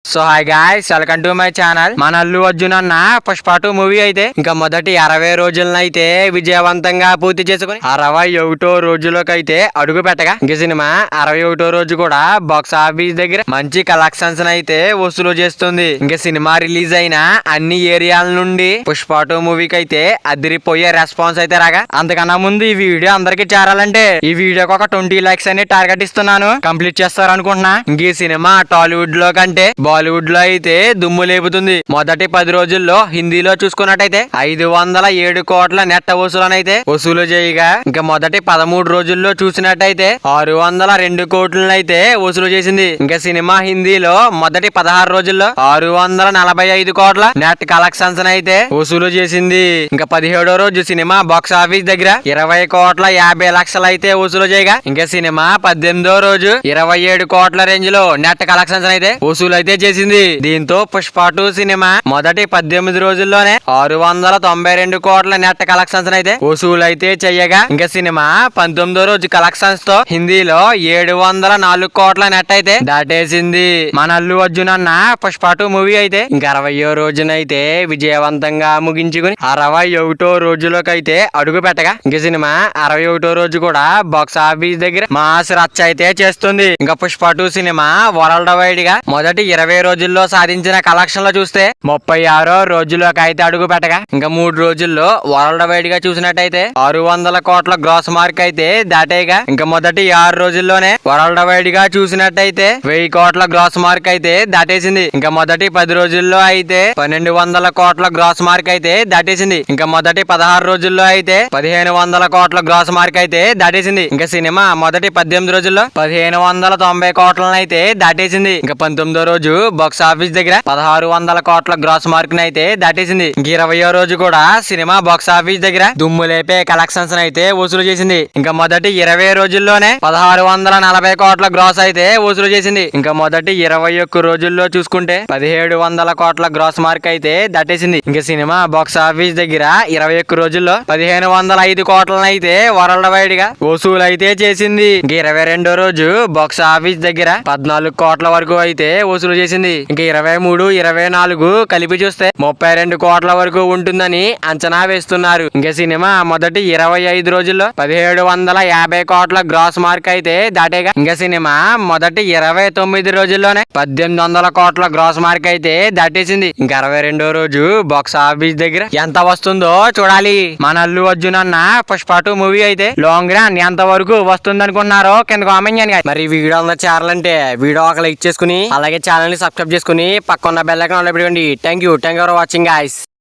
So hi guys, welcome to my channel. మన అల్లు అర్జున్ అన్న Pushpa 2 movie అయితే ఇంకా మొదటి 60 రోజులనైతే విజయవంతంగా పూర్తి చేసుకుని 61వ రోజులోకి అయితే అడుగు పెట్టగా ఇంక సినిమా 61వ రోజు కూడా బాక్స్ ఆఫీస్ దగ్గర మంచి కలెక్షన్స్ అయితే వసూలు చేస్తుంది. ఇంక సినిమా రిలీజ్ అయిన అన్ని ఏరియాల నుండి పుష్ప 2 మూవీకి అయితే అదిరిపోయే రెస్పాన్స్ అయితే రాగా, అంతకన్నా ముందు ఈ వీడియో అందరికి చేరాలంటే ఈ వీడియోకి ఒక 20 లైక్స్ అని టార్గెట్ ఇస్తున్నాను. కంప్లీట్ చేస్తారు అనుకుంటున్నా. ఇంక ఈ సినిమా టాలీవుడ్ లో కంటే బాలీవుడ్ లో అయితే దుమ్ము లేపుతుంది. మొదటి 10 రోజుల్లో హిందీలో చూసుకున్నట్టయితే 507 కోట్ల నెట్ వసూలనైతే వసూలు చేయగా, ఇంకా మొదటి 13 రోజుల్లో చూసినట్టయితే 602 కోట్లనైతే వసూలు చేసింది. ఇంకా సినిమా హిందీలో మొదటి 16 రోజుల్లో 645 కోట్ల నెట్ కలెక్షన్స్ అయితే వసూలు చేసింది. ఇంకా 17వ రోజు సినిమా బాక్స్ ఆఫీస్ దగ్గర 20 కోట్ల 50 లక్షలు అయితే వసూలు చేయగా, ఇంకా సినిమా 18వ రోజు 27 కోట్ల రేంజ్ లో నెట్ కలెక్షన్స్ అయితే వసూలు అయితే చేసింది. దీంతో పుష్ప 2 సినిమా మొదటి 18 రోజుల్లోనే 692 కోట్ల నెట్ కలెక్షన్స్ అయితే వసూలు అయితే చెయ్యగా, ఇంకా సినిమా 19వ రోజు కలెక్షన్స్ తో హిందీలో 704 కోట్ల నెట్ అయితే దాటేసింది. మన అల్లు అర్జున్ అన్న పుష్ప 2 మూవీ అయితే ఇంకా 60వ రోజునైతే విజయవంతంగా ముగించుకుని 61వ రోజులోకి అయితే అడుగు పెట్టగా, ఇంక సినిమా 61వ రోజు కూడా బాక్స్ ఆఫీస్ దగ్గర మాస్ రచ్చ అయితే చేస్తుంది. ఇంకా పుష్ప 2 సినిమా వరల్డ్ వైడ్ గా మొదటి 20 రోజుల్లో సాధించిన కలెక్షన్ లో చూస్తే 36వ రోజులోకి అయితే అడుగు పెట్టగా, ఇంకా 3 రోజుల్లో వరల్డ్ వైడ్ గా చూసినట్టయితే 600 కోట్ల గ్రాస్ మార్క్ అయితే దాటేగా, ఇంకా మొదటి 6 రోజుల్లోనే వరల్డ్ వైడ్ గా చూసినట్టయితే 1000 కోట్ల గ్రాస్ మార్క్ అయితే దాటేసింది. ఇంకా మొదటి 10 రోజుల్లో అయితే 1200 కోట్ల గ్రాస్ మార్క్ అయితే దాటేసింది. ఇంకా మొదటి 16 రోజుల్లో అయితే 1500 కోట్ల గ్రాస్ మార్క్ అయితే దాటేసింది. ఇంకా సినిమా మొదటి 18 రోజుల్లో 1590 కోట్లను అయితే దాటేసింది. ఇంకా 19వ రోజు బాక్స్ ఆఫీస్ దగ్గర 1600 కోట్ల గ్రాస్ మార్క్ అయితే దాటేసింది. 20వ రోజు కూడా సినిమా బాక్స్ ఆఫీస్ దగ్గర దుమ్ము లేపే కలెక్షన్స్ అయితే వసూలు చేసింది. ఇంకా మొదటి 20 రోజుల్లోనే 1640 కోట్ల గ్రాస్ అయితే వసూలు చేసింది. ఇంకా మొదటి 21 రోజుల్లో చూసుకుంటే 1700 కోట్ల గ్రాస్ మార్క్ అయితే దాటేసింది. ఇంకా సినిమా బాక్స్ ఆఫీస్ దగ్గర 21 రోజుల్లో 1505 కోట్లను అయితే వరల్డ్ వైడ్ గా వసూలు అయితే చేసింది. ఇంకా 22వ రోజు బాక్స్ ఆఫీస్ దగ్గర 14 కోట్ల వరకు అయితే వసూలు చేసింది. ఇంకా 23, 24 కలిపి చూస్తే 32 కోట్ల వరకు ఉంటుందని అంచనా వేస్తున్నారు. ఇంకా సినిమా మొదటి 25 రోజుల్లో 1750 కోట్ల గ్రాస్ మార్క్ అయితే దాటేగా, ఇంకా సినిమా మొదటి 29 రోజుల్లోనే 1800 కోట్ల గ్రాస్ మార్క్ అయితే దాటేసింది. ఇంకా 62వ రోజు బాక్స్ ఆఫీస్ దగ్గర ఎంత వస్తుందో చూడాలి. మన అల్లు అర్జున్ అన్న పుష్ప 2 మూవీ అయితే లాంగ్ రన్ ఎంత వరకు వస్తుంది అనుకున్నారో కింద కామెంట్ చేయండి. మరి వీడియో అందరూ చేరాలంటే వీడియో ఒక లైక్ చేసుకుని అలాగే ఛానల్ ని సబ్స్క్రైబ్ చేసుకుని పక్కన బెల్ ఐకాన్ ఆన్ లో పెట్టుకోండి. Thank you for watching guys.